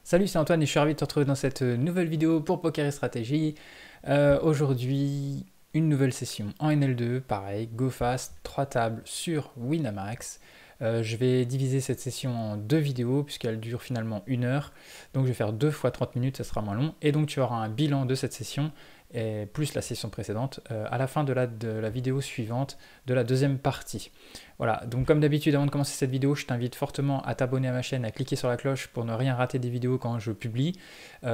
Salut, c'est Antoine et je suis ravi de te retrouver dans cette nouvelle vidéo pour Poker et Stratégie. Aujourd'hui, une nouvelle session en NL2, pareil, go fast, 3 tables sur Winamax. Je vais diviser cette session en 2 vidéos puisqu'elle dure finalement 1 heure. Donc je vais faire 2 fois 30 minutes, ça sera moins long. Et donc tu auras un bilan de cette session, et plus la session précédente, à la fin de la vidéo suivante, de la deuxième partie. Voilà, donc comme d'habitude, avant de commencer cette vidéo, je t'invite fortement à t'abonner à ma chaîne, à cliquer sur la cloche pour ne rien rater des vidéos quand je publie.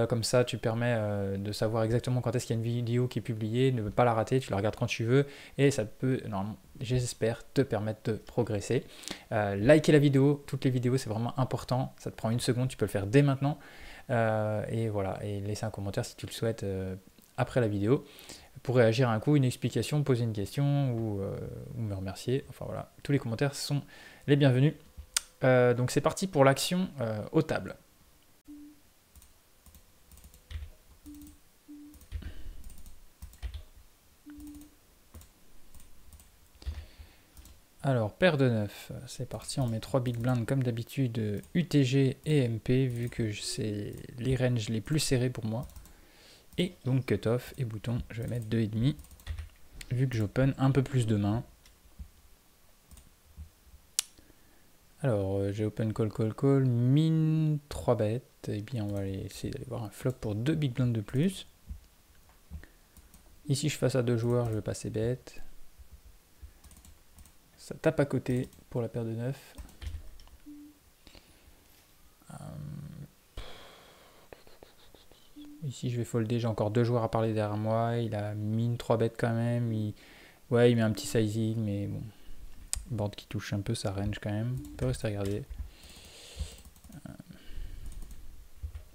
Comme ça, tu permets de savoir exactement quand est-ce qu'il y a une vidéo qui est publiée, ne pas la rater, tu la regardes quand tu veux, et ça peut, normalement, j'espère, te permettre de progresser. Likez la vidéo, toutes les vidéos, c'est vraiment important, ça te prend 1 seconde, tu peux le faire dès maintenant. Et voilà, et laisser un commentaire si tu le souhaites après la vidéo, pour réagir à un coup, une explication, poser une question ou me remercier. Enfin voilà, tous les commentaires sont les bienvenus. Donc c'est parti pour l'action aux tables. Alors, paire de 9, c'est parti, on met 3 big blinds comme d'habitude, UTG et MP, vu que c'est les ranges les plus serrés pour moi. Et donc cut-off et bouton, je vais mettre 2,5, vu que j'open un peu plus de mains. Alors, j'ai open call, call, call, min 3 bêtes. Et bien, on va essayer d'aller voir un flop pour 2 big blinds de plus. Ici, je face à 2 joueurs, je vais passer bête. Ça tape à côté pour la paire de 9. Ici, je vais folder. J'ai encore 2 joueurs à parler derrière moi. Il a min 3 bêtes quand même. Ouais, il met un petit sizing, mais bon. Board qui touche un peu sa range quand même. On peut rester à regarder. On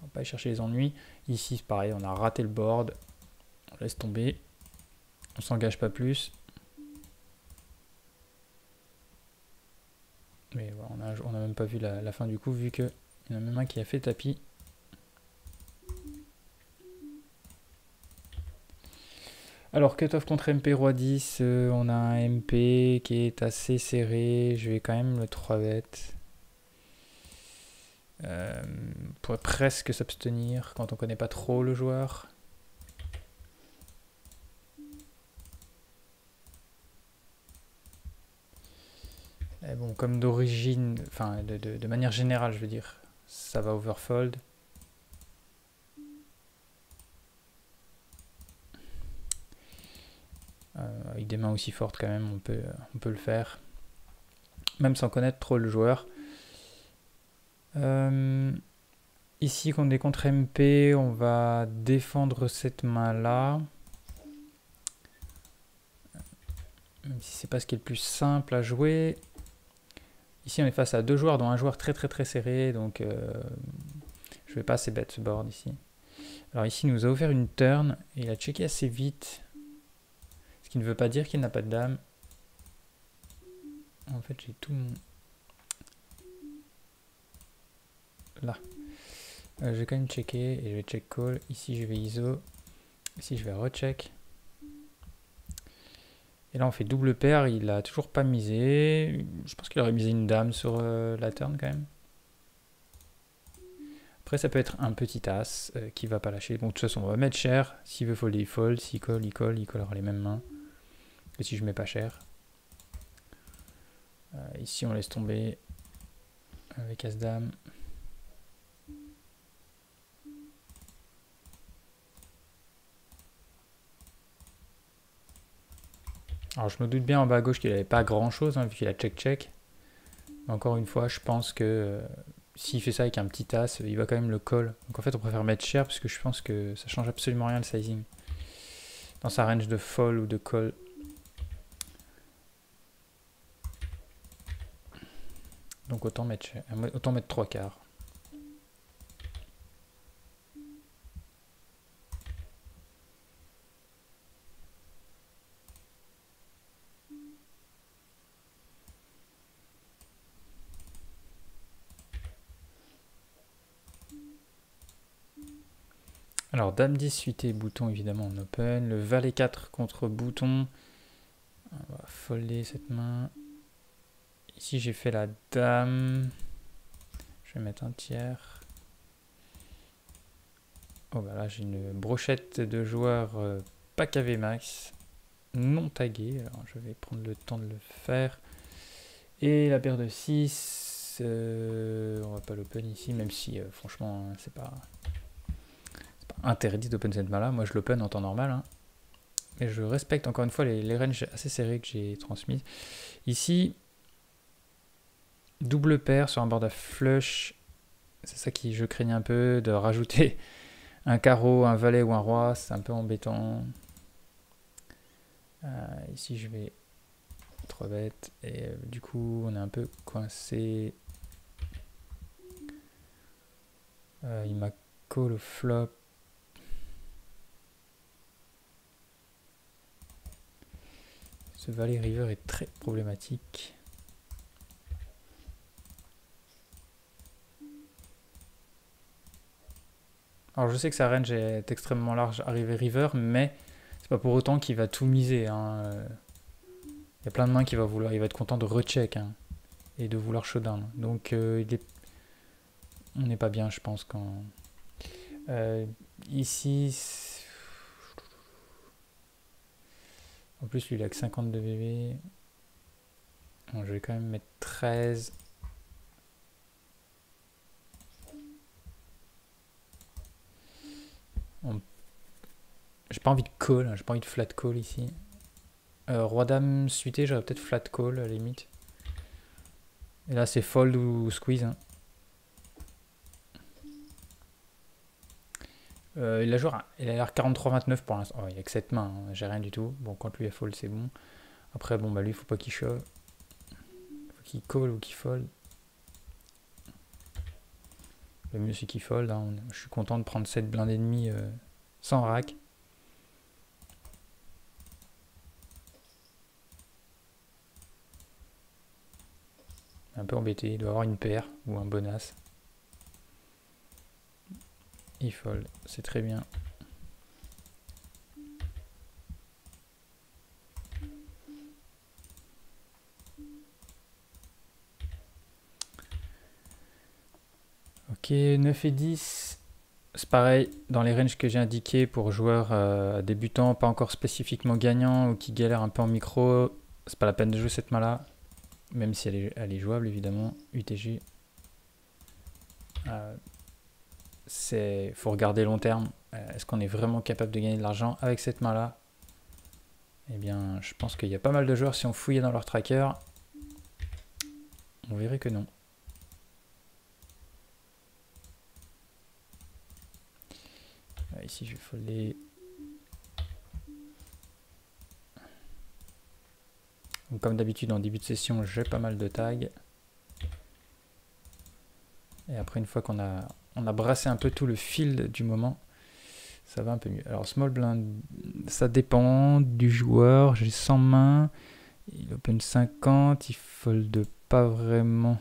va pas aller chercher les ennuis. Ici, c'est pareil, on a raté le board. On laisse tomber. On s'engage pas plus. Mais voilà, on a même pas vu la fin du coup, vu qu'il y en a même un qui a fait tapis. Alors, cut-off contre MP roi 10, on a un MP qui est assez serré. Je vais quand même le 3 bêtes. On pourrait presque s'abstenir quand on connaît pas trop le joueur. Et bon, comme d'origine, enfin de manière générale, je veux dire, ça va overfold. Avec des mains aussi fortes quand même, on peut le faire. Même sans connaître trop le joueur. Ici, quand on est contre MP, on va défendre cette main-là. Même si c'est pas ce qui est le plus simple à jouer. Ici, on est face à 2 joueurs, dont un joueur très très très serré. Donc, je vais pas assez bet ce board ici. Alors ici, il nous a offert une turn. Et il a checké assez vite. Ce qui ne veut pas dire qu'il n'a pas de dame. En fait, j'ai tout mon... Là. Je vais quand même checker et je vais check call. Ici, je vais ISO. Ici, je vais recheck. Et là, on fait double paire. Il a toujours pas misé. Je pense qu'il aurait misé une dame sur la turn quand même. Après, ça peut être un petit as qui va pas lâcher. Bon, de toute façon, on va mettre cher. S'il veut folder, il fold. S'il colle, il colle. Il collera les mêmes mains. Et si je mets pas cher. Ici, on laisse tomber avec as-dame. Alors, je me doute bien en bas à gauche qu'il n'avait pas grand-chose, hein, vu qu'il a check-check. Mais encore une fois, je pense que s'il fait ça avec un petit as, il va quand même le call. Donc en fait, on préfère mettre cher parce que je pense que ça change absolument rien le sizing. Dans sa range de fold ou de call. Donc autant mettre 3 quarts. Alors dame 10 suité, bouton évidemment en open. Le valet 4 contre bouton. On va folder cette main. Ici j'ai fait la dame. Je vais mettre un tiers. Oh bah là j'ai une brochette de joueurs pas KV max, non tagués. Alors je vais prendre le temps de le faire. Et la paire de 6, on va pas l'open ici, même si franchement c'est pas interdit d'open cette main là. Moi je l'open en temps normal. Hein. Mais je respecte encore une fois les ranges assez serrées que j'ai transmises. Ici, double paire sur un board à flush. C'est ça qui je craignais un peu, de rajouter un carreau, un valet ou un roi. C'est un peu embêtant. Ici je vais 3 bêtes. Et du coup on est un peu coincé. Il m'a call au flop. Ce valet river est très problématique. Alors je sais que sa range est extrêmement large arrivé river, mais c'est pas pour autant qu'il va tout miser. Hein. Il y a plein de mains qui va vouloir, il va être content de recheck hein, et de vouloir showdown. Donc on n'est pas bien, je pense, quand ici. En plus, lui, il a que 52 BB. Bon, je vais quand même mettre 13. J'ai pas envie de call, hein, j'ai pas envie de flat call ici. Roi dame suité, j'aurais peut-être flat call à la limite. Et là, c'est fold ou squeeze. Hein. Il a l'air 43-29 pour l'instant. Oh, il a que 7 mains, hein, j'ai rien du tout. Bon, quand lui a fold, c'est bon. Après, bon, bah lui, il faut pas qu'il shove. Faut qu'il call ou qu'il fold. Le mieux, c'est qu'il fold. Hein. Je suis content de prendre 7 blindes et demi sans rack. Un peu embêté, il doit avoir une paire ou un bon as. Il fold, c'est très bien. Ok, 9 et 10. C'est pareil, dans les ranges que j'ai indiqués pour joueurs débutants, pas encore spécifiquement gagnants ou qui galèrent un peu en micro, c'est pas la peine de jouer cette main-là. Même si elle est jouable évidemment, UTG. Faut regarder long terme. Est-ce qu'on est vraiment capable de gagner de l'argent avec cette main-là? Eh bien, je pense qu'il y a pas mal de joueurs, si on fouillait dans leur tracker, on verrait que non. Ici, je vais folder. Donc, comme d'habitude, en début de session, j'ai pas mal de tags. Et après, une fois qu'on a brassé un peu tout le field du moment, ça va un peu mieux. Alors, small blind, ça dépend du joueur. J'ai 100 mains. Il open 50. Il fold pas vraiment.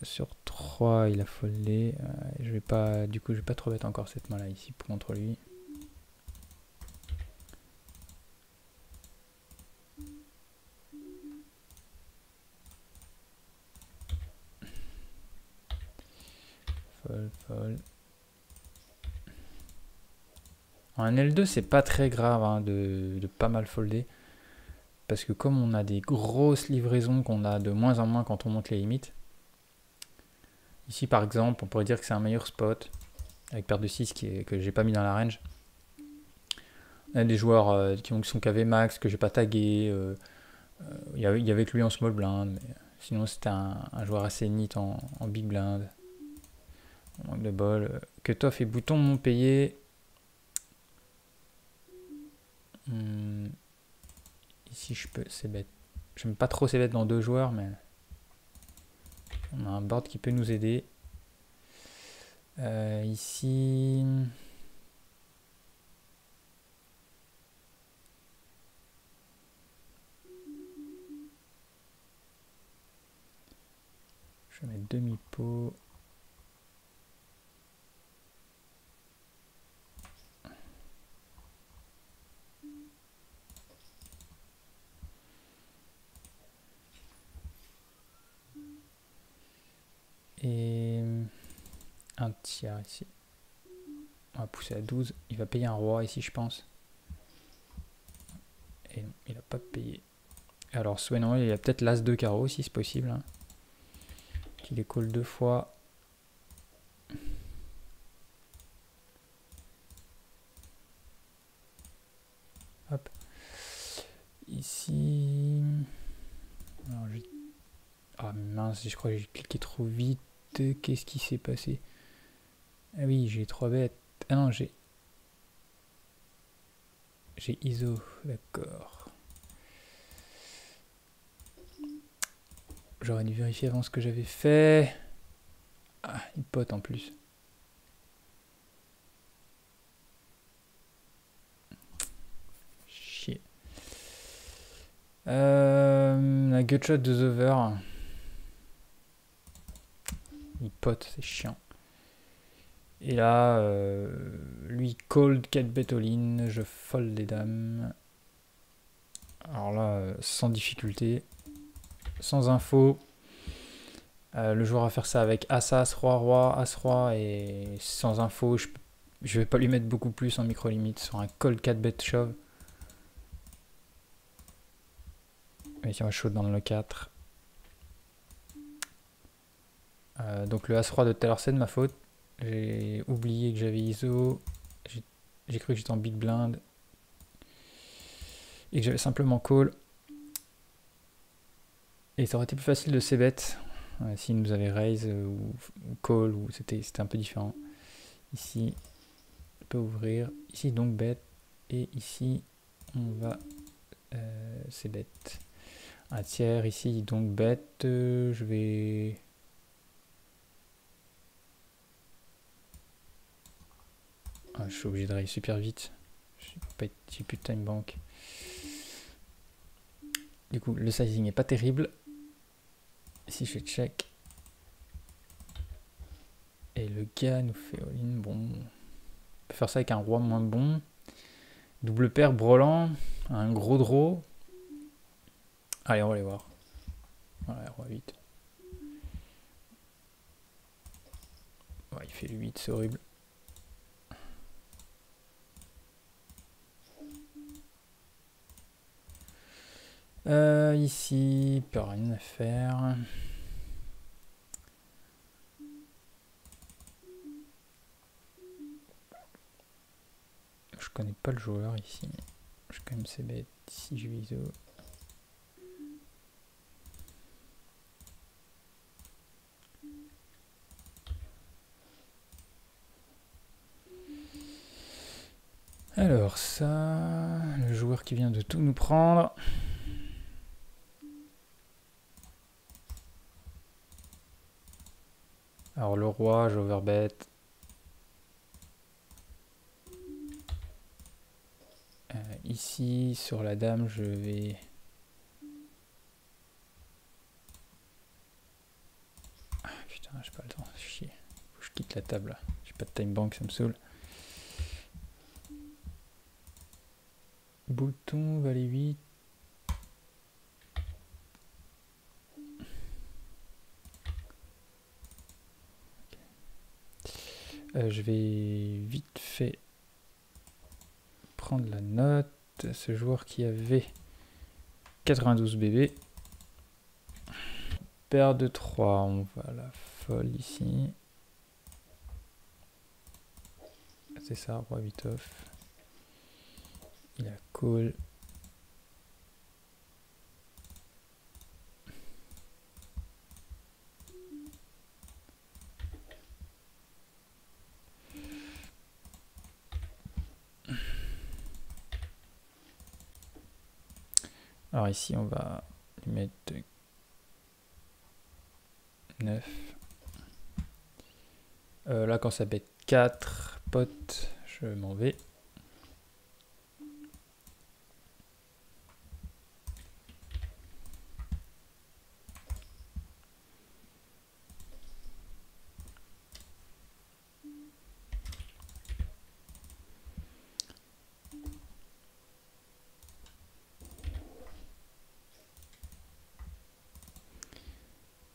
Sur 3, il a foldé. Du coup, je vais pas trop mettre encore cette main-là ici contre lui. Fold. En L2, c'est pas très grave hein, de pas mal folder. Parce que comme on a des grosses livraisons qu'on a de moins en moins quand on monte les limites. Ici, par exemple, on pourrait dire que c'est un meilleur spot. Avec paire de 6 que j'ai pas mis dans la range. On a des joueurs qui sont KV max, que j'ai pas tagué. Il y avait avec lui en small blind. Mais sinon, c'était un joueur assez neat en big blind. On manque de bol. Cutoff et bouton m'ont payé. Ici, je peux. C'est bête. J'aime pas trop ces bêtes dans 2 joueurs, mais on a un board qui peut nous aider. Ici. Je vais mettre demi-pot. Et un tiers ici. On va pousser à 12. Il va payer un roi ici, je pense. Et non, il n'a pas payé. Alors, soit non, il y a peut-être l'as de carreau si c'est possible. Hein. Qu'il les call 2 fois. Hop. Ici. Alors, ah mince, je crois que j'ai cliqué trop vite. Qu'est-ce qui s'est passé? Ah oui, j'ai 3 bêtes. Ah non, j'ai ISO, d'accord. J'aurais dû vérifier avant ce que j'avais fait. Ah, il pote en plus. Chier. La gutshot de The Over. Il pote, c'est chiant. Et là, lui cold 4 bet all-in, je fold les dames. Alors là, sans difficulté, sans info. Le joueur va faire ça avec As-As, Roi-Roi, As-Roi et sans info. Je vais pas lui mettre beaucoup plus en micro-limite sur un cold 4 bet shove. Et on va shove dans le 4. Donc le As-Roi de tout à l'heure, c'est de ma faute. J'ai oublié que j'avais ISO. J'ai cru que j'étais en big blind. Et que j'avais simplement call. Et ça aurait été plus facile de c-bet. S'il nous avait raise ou call, ou c'était un peu différent. Ici, on peut ouvrir. Ici, donc bet. Et ici, on va c-bet. Un tiers ici, donc bet. Je vais... Ah, je suis obligé de raise super vite. J'ai plus de time bank. Du coup, le sizing n'est pas terrible. Ici, je fais check. Et le gars nous fait all-in. Bon, on peut faire ça avec un roi moins bon. Double paire, brelan. Un gros draw. Allez, on va aller voir. Voilà, roi 8. Ouais, il fait le 8, c'est horrible. Ici, peut rien à faire. Je connais pas le joueur ici. Je vais quand même c-bet. Ici, je vais ISO. Alors ça, le joueur qui vient de tout nous prendre. Alors le roi, j'overbet. Ici, sur la dame, je vais... Ah putain, j'ai pas le temps, chier. Faut que je quitte la table. J'ai pas de time bank, ça me saoule. Bouton, valet 8. Je vais vite fait prendre la note. Ce joueur qui avait 92 bébés. Paire de 3, on va la folle ici. C'est ça, roi 8 off. Il a call. Alors ici, on va lui mettre 9. Là, quand ça bête 4 potes, je m'en vais.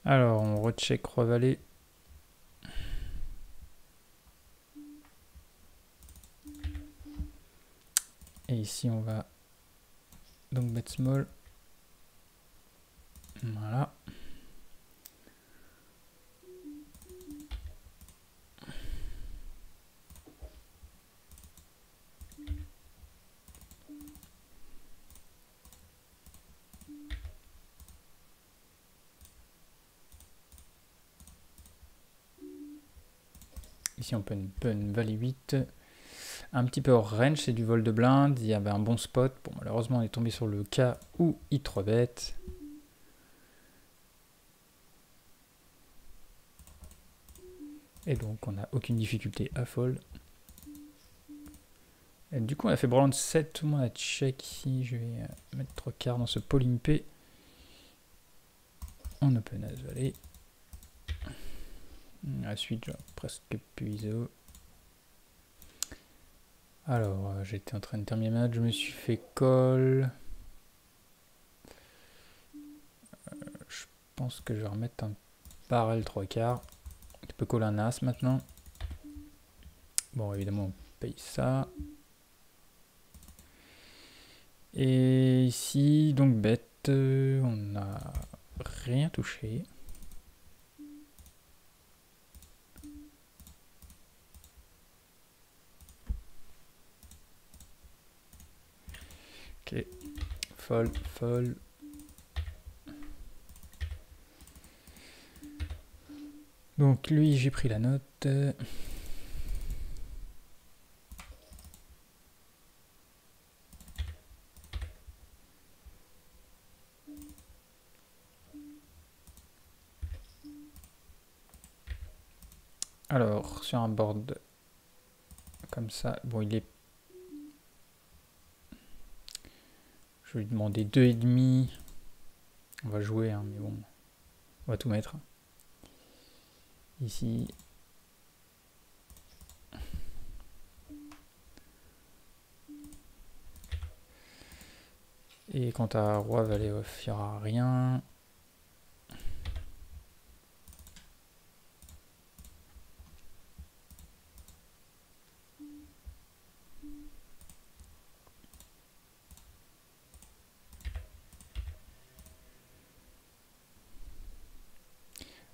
Alors, on recheck roi valet. ici on va donc bet small. Voilà. Ici on peut une valet 8. Un petit peu hors range, c'est du vol de blinde. Il y avait un bon spot. Bon, malheureusement on est tombé sur le cas où il 3 bet. Et donc on n'a aucune difficulté à fold. Et du coup on a fait Brown 7, tout le monde a check ici. Je vais mettre 3 quarts dans ce P. On open as valet. Ensuite, presque puiso. Alors, j'étais en train de terminer le match, je me suis fait call. Je pense que je vais remettre un barrel 3 quarts. Tu peux call un as maintenant. Bon, évidemment, on paye ça. Et ici, donc bet, on n'a rien touché. Ok, fold, fold. Donc lui, j'ai pris la note. Alors, sur un board comme ça, bon, il est... Je vais lui demander 2,5. On va jouer, hein, mais bon, on va tout mettre. Ici. Et quant à roi, valet off, il n'y aura rien.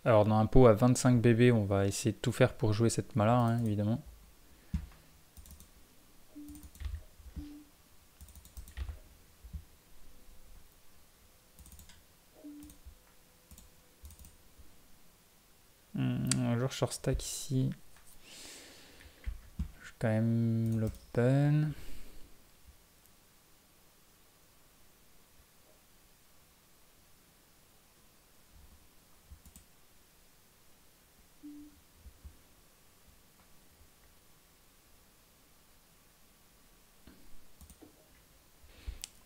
Alors dans un pot à 25 bébés, on va essayer de tout faire pour jouer cette main-là, hein, évidemment. Un jour short stack ici. Je vais quand même l'open.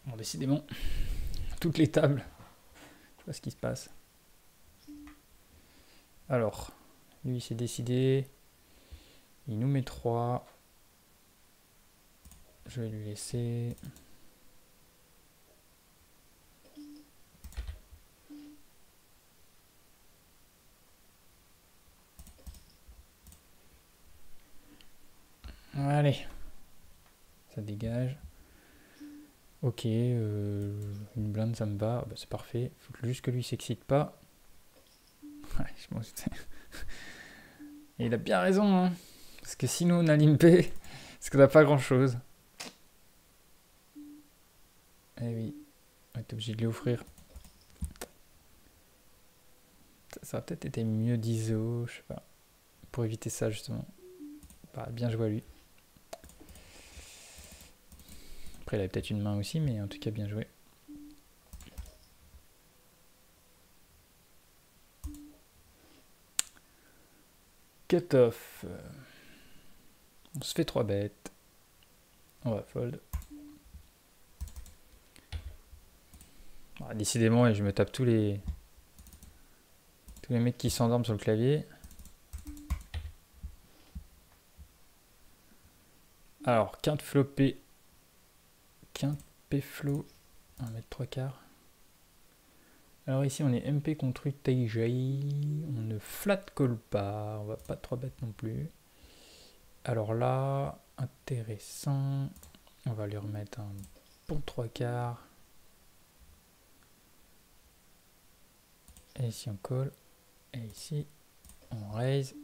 Bon, décidément, toutes les tables. Je sais pas ce qui se passe. Alors, lui s'est décidé. Il nous met 3. Je vais lui laisser. Allez. Ça dégage. Ok, une blinde ça me va. Bah, c'est parfait. Faut juste que lui s'excite pas. Ouais, je pense que et il a bien raison, hein. Parce que sinon on a limpé, parce qu'on n'a pas grand chose. Eh oui, on est obligé de lui offrir. Ça aurait peut-être été mieux d'ISO, je sais pas. Pour éviter ça justement. Bah, bien joué à lui. Après il avait peut-être une main aussi, mais en tout cas bien joué. Cut off. On se fait 3 bêtes. On va fold. Ah, décidément, et je me tape tous les mecs qui s'endorment sur le clavier. Alors, quinte flopé. Quinte P-flow. 1 mètre 3 quarts. Alors ici, on est MP contre UTJ. On ne flat call pas. On va pas 3 bêtes non plus. Alors là, intéressant. On va lui remettre un pour 3/4. Et ici on call. Et ici on raise.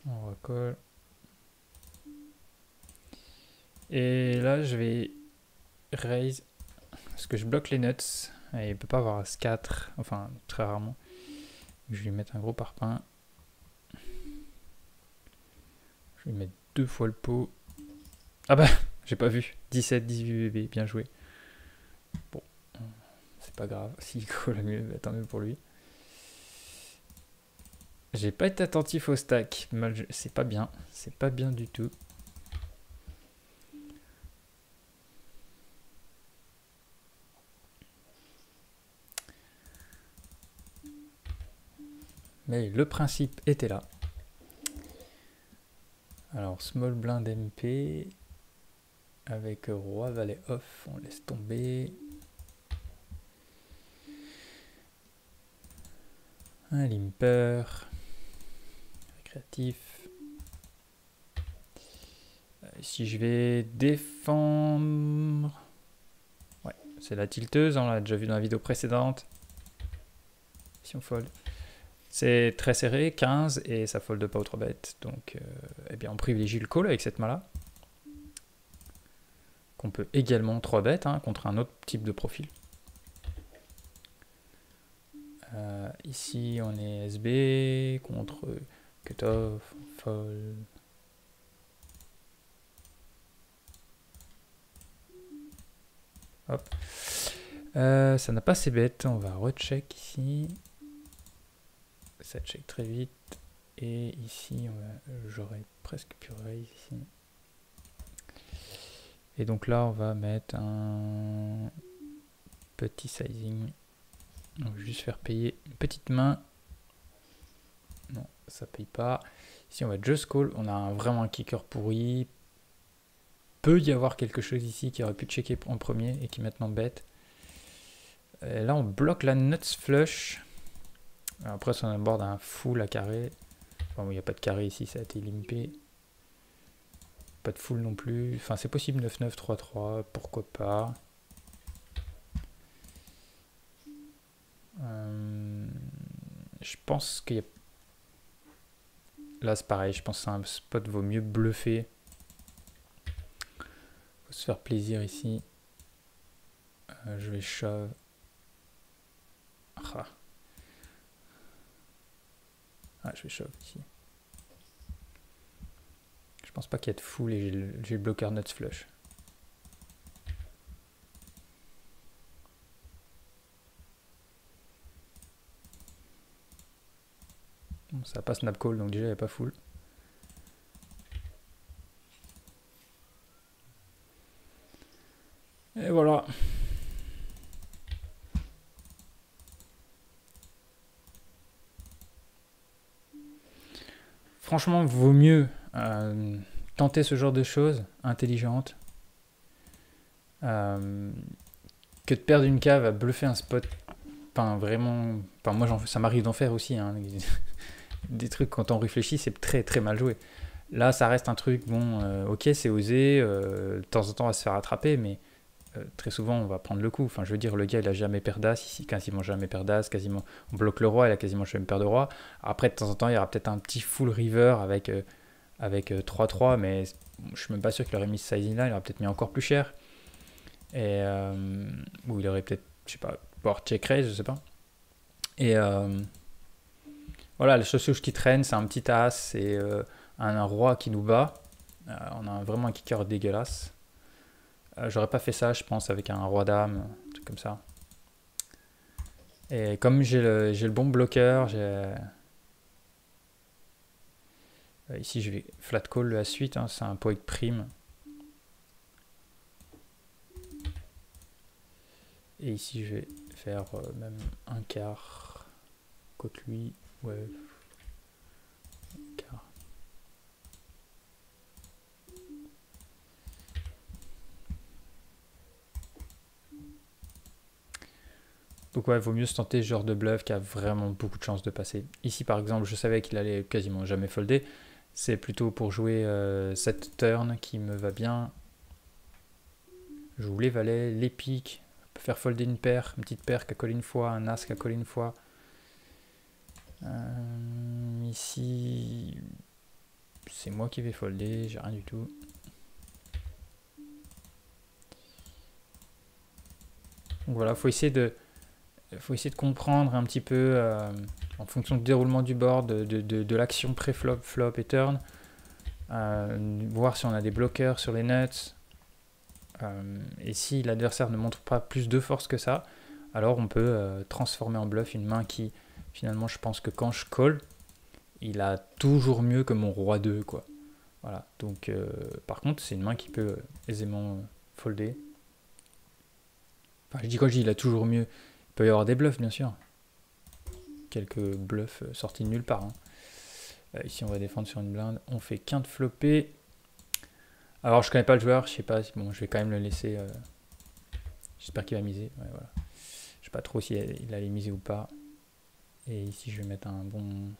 On recolle. Et là je vais raise parce que je bloque les nuts. Et il peut pas avoir As-4, enfin très rarement. Je vais lui mettre un gros parpaing. Je vais lui mettre 2 fois le pot. Ah bah, j'ai pas vu. 17, 18 bébés, bien joué. Bon, c'est pas grave. S'il colle mieux, tant mieux pour lui. J'ai pas été attentif au stack. C'est pas bien. C'est pas bien du tout. Mais le principe était là. Alors, small blind MP. Avec roi, valet off. On laisse tomber. Un limper. Récréatif. Si je vais défendre... Ouais, c'est la tilteuse, on l'a déjà vu dans la vidéo précédente. Si on fold. C'est très serré, 15, et ça fold pas aux 3 bêtes. Donc, eh bien, on privilégie le call avec cette main-là. Qu'on peut également 3 bêtes contre un autre type de profil. Ici, on est SB contre cutoff, fold. Hop. Ça n'a pas ses bêtes, on va recheck ici. Ça check très vite. Et ici, j'aurais presque pu raise ici. Et donc là, on va mettre un petit sizing. On va juste faire payer une petite main. Non, ça paye pas. Ici, on va just call. On a vraiment un kicker pourri. Peut y avoir quelque chose ici qui aurait pu checker en premier et qui maintenant bête. Et là, on bloque la nuts flush. Après, si on aborde un full à carré. Enfin, il n'y a pas de carré ici, ça a été limpé. Pas de full non plus. Enfin, c'est possible 9-9, 3-3, pourquoi pas. Je pense qu'il y a... Là, c'est pareil, je pense que c'est un spot, vaut mieux bluffer. Faut se faire plaisir ici. Je vais shove. Je vais shove ici. Je pense pas qu'il y ait de full et j'ai le bloqueur nuts flush. Bon, ça n'a pas snap call, donc déjà il n'y a pas full. Et voilà. Franchement, vaut mieux tenter ce genre de choses intelligentes que de perdre une cave à bluffer un spot. Enfin, vraiment. Enfin, moi, ça m'arrive d'en faire aussi. Des trucs, quand on réfléchit, c'est très très mal joué. Là, ça reste un truc, bon, ok, c'est osé. De temps en temps, on va se faire attraper, mais très souvent, on va prendre le coup. Enfin, je veux dire, le gars, il a jamais paire d'as, ici, quasiment jamais paire d'as, quasiment. On bloque le roi, il a quasiment jamais paire de roi. Après, de temps en temps, il y aura peut-être un petit full river avec 3-3, mais je suis même pas sûr qu'il aurait mis ce sizing là, il aurait peut-être mis encore plus cher. Et ou il aurait peut-être, je sais pas, pouvoir check raise, je sais pas. Et voilà, la seule chose qui traîne, c'est un petit as et un roi qui nous bat. On a vraiment un kicker dégueulasse. J'aurais pas fait ça, je pense, avec un roi dame, un truc comme ça. Et comme j'ai le bon bloqueur, ici je vais flat call la suite, c'est un pot avec prime. Et ici je vais faire même un quart côte lui, ouais, un quart. Donc ouais, il vaut mieux se tenter ce genre de bluff qui a vraiment beaucoup de chances de passer. Ici par exemple, je savais qu'il allait quasiment jamais folder. C'est plutôt pour jouer cette turn qui me va bien. Je joue les valets, les piques. On peut faire folder une paire, une petite paire qui a collé une fois, un as qui a collé une fois. Ici, c'est moi qui vais folder, j'ai rien du tout. Donc voilà, faut essayer de comprendre un petit peu en fonction du déroulement du board, de l'action pré-flop, flop et turn. Voir si on a des bloqueurs sur les nuts. Et si l'adversaire ne montre pas plus de force que ça, alors on peut transformer en bluff une main qui, finalement, je pense que quand je call, il a toujours mieux que mon roi 2, quoi. Voilà, donc par contre, c'est une main qui peut aisément folder. Enfin, je dis quoi, je dis, il a toujours mieux. Il peut y avoir des bluffs, bien sûr. Quelques bluffs sortis de nulle part. Hein. Ici, on va défendre sur une blinde. On fait quinte floppée. Alors, je connais pas le joueur, je sais pas. Bon, je vais quand même le laisser. J'espère qu'il va miser. Ouais, voilà. Je sais pas trop si il allait miser ou pas. Et ici, je vais mettre un bon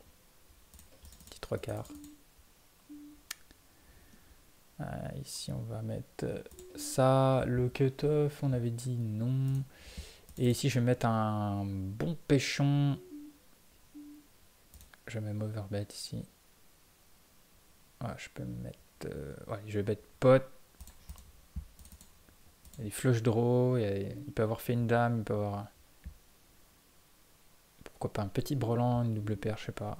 petit 3/4. Ici, on va mettre ça. Le cut-off, on avait dit non. Et ici, je vais mettre un bon pêchon. Je vais même overbet ici. Ouais, je peux mettre... ouais, je vais mettre pot. Il y a des flush draw. Il peut avoir fait une dame. Il peut avoir... Pourquoi pas un petit brelan, une double paire, je sais pas.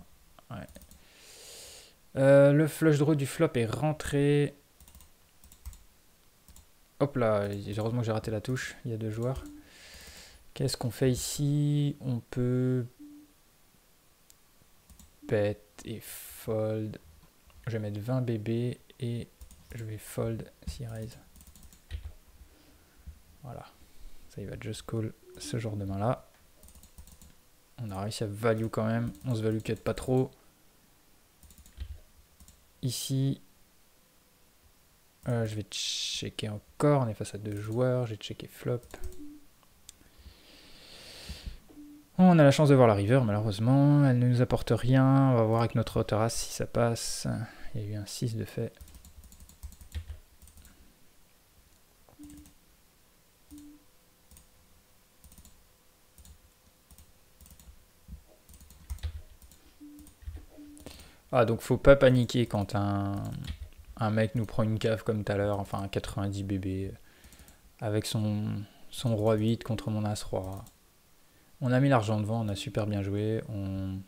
Ouais. Le flush draw du flop est rentré. Hop là, heureusement que j'ai raté la touche. Il y a 2 joueurs. Qu'est-ce qu'on fait ici? On peut... bet et fold. Je vais mettre 20 bébés et je vais fold s'il raise. Voilà. Ça, il va just call ce genre de main là. On a réussi à value quand même. On se value cut pas trop. Ici, je vais checker encore. On est face à 2 joueurs. J'ai checké flop. On a la chance de voir la river, malheureusement. Elle ne nous apporte rien. On va voir avec notre hauteur as si ça passe. Il y a eu un 6 de fait. Ah, donc faut pas paniquer quand un mec nous prend une cave comme tout à l'heure, enfin un 90 bébé, avec son roi 8 contre mon as roi. On a mis l'argent devant, on a super bien joué, on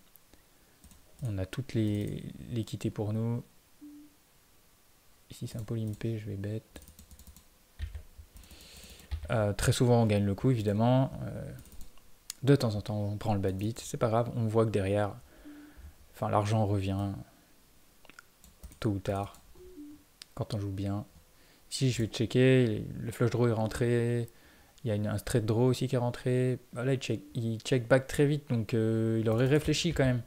a toutes l'équité pour nous. Ici c'est un peu limpé, je vais bet. Très souvent on gagne le coup évidemment. De temps en temps on prend le bad beat, c'est pas grave, on voit que derrière, enfin l'argent revient tôt ou tard quand on joue bien. Ici je vais checker, le flush draw est rentré, il y a un straight draw aussi qui est rentré. Là il check back très vite, donc il aurait réfléchi quand même.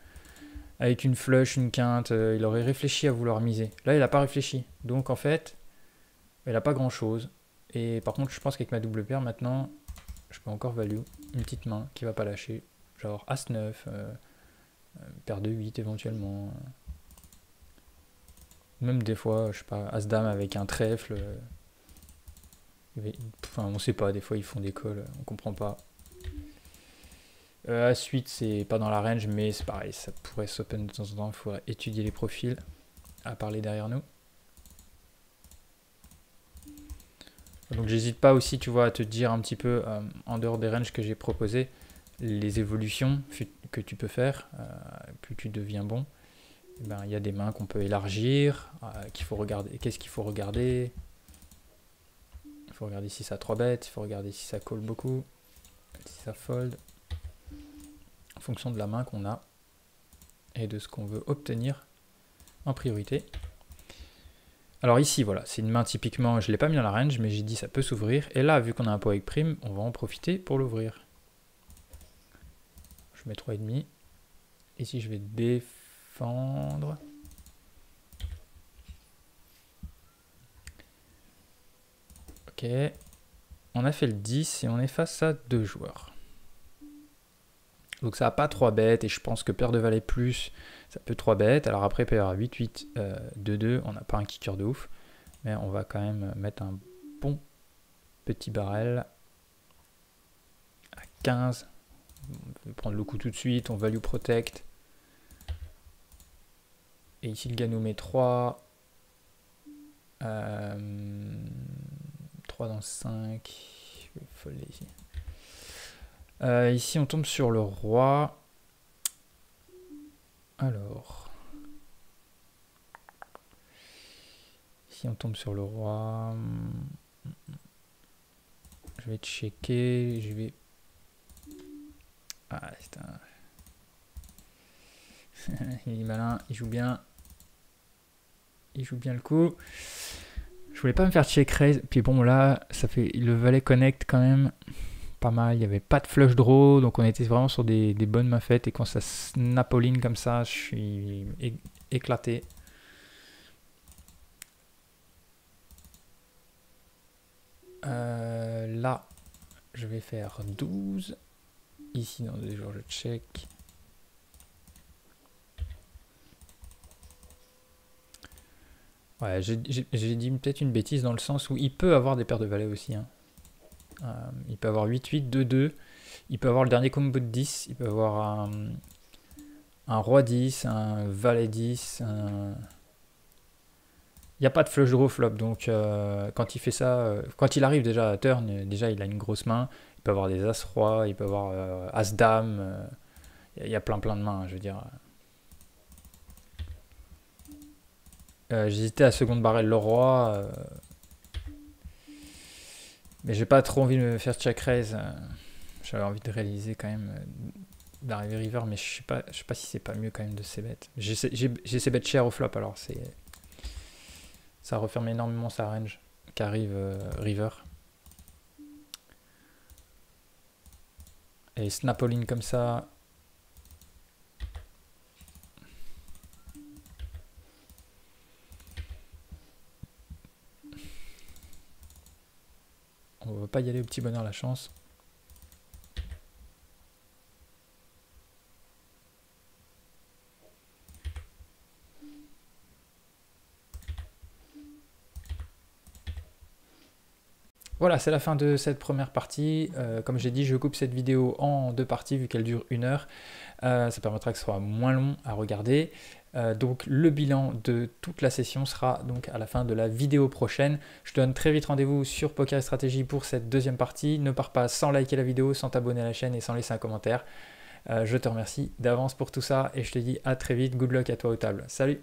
Avec une flush, une quinte, il aurait réfléchi à vouloir miser. Là il n'a pas réfléchi, donc en fait il n'a pas grand chose. Et par contre je pense qu'avec ma double paire maintenant, je peux encore value une petite main qui va pas lâcher. Genre As-9, paire de 8 éventuellement. Même des fois, je sais pas, As-Dame avec un trèfle. Enfin, on sait pas, des fois ils font des calls, on comprend pas. As-8, c'est pas dans la range, mais c'est pareil, ça pourrait s'open de temps en temps, il faudrait étudier les profils à parler derrière nous. Donc j'hésite pas aussi, tu vois, à te dire un petit peu, en dehors des ranges que j'ai proposé, les évolutions que tu peux faire, plus tu deviens bon. Ben, y a des mains qu'on peut élargir, qu'il faut regarder. Qu'est-ce qu'il faut regarder? Il faut regarder si ça 3 bêtes, il faut regarder si ça call beaucoup, si ça fold, en fonction de la main qu'on a et de ce qu'on veut obtenir en priorité. Alors ici, voilà, c'est une main typiquement, je ne l'ai pas mis dans la range, mais j'ai dit ça peut s'ouvrir. Et là, vu qu'on a un pot avec prime, on va en profiter pour l'ouvrir. Je mets 3,5. Ici, je vais défendre. Ok. On a fait le 10 et on est face à 2 joueurs. Donc ça n'a pas 3 bêtes, et je pense que paire de valet plus, ça peut 3 bêtes. Alors après, paire 8-8, 2-2, on n'a pas un kicker de ouf, mais on va quand même mettre un bon petit barrel à 15. On va prendre le coup tout de suite, on value protect. Et ici, le gars nous met 3. 3 dans 5. Je vais foller ici. Ici, on tombe sur le roi. Alors. Ici, on tombe sur le roi. Je vais checker. Je vais... Ah, putain. Il est malin, il joue bien. Il joue bien le coup. Je voulais pas me faire check raise. Puis bon, là, ça fait le valet connect quand même pas mal. Il n'y avait pas de flush draw. Donc on était vraiment sur des bonnes mains faites. Et quand ça snap all-in comme ça, je suis éclaté. Là, je vais faire 12. Ici, dans 2 jours, je check. Ouais, j'ai dit peut-être une bêtise dans le sens où il peut avoir des paires de valets aussi. Hein. Il peut avoir 8-8, 2-2. Il peut avoir le dernier combo de 10. Il peut avoir un roi 10, un valet 10. Il n'y a pas de flush draw flop. Donc quand il fait ça, quand il arrive déjà à turn, déjà il a une grosse main. Il peut avoir des as-roi, il peut avoir as-dame. Il y a plein de mains, je veux dire. J'hésitais à seconde barrel le roi, mais j'ai pas trop envie de me faire check raise. J'avais envie de réaliser quand même d'arriver river, mais je sais pas si c'est pas mieux quand même de ces bêtes. J'ai ces bêtes chères au flop, alors ça referme énormément sa range qu'arrive river. Et snap all-in comme ça. On va pas y aller au petit bonheur la chance. Voilà, c'est la fin de cette première partie. Comme j'ai dit, je coupe cette vidéo en 2 parties vu qu'elle dure 1 heure. Ça permettra que ce soit moins long à regarder. Donc le bilan de toute la session sera donc à la fin de la vidéo prochaine. Je te donne très vite rendez-vous sur Poker Stratégie pour cette deuxième partie. Ne pars pas sans liker la vidéo, sans t'abonner à la chaîne et sans laisser un commentaire. Je te remercie d'avance pour tout ça et je te dis à très vite. Good luck à toi aux tables. Salut!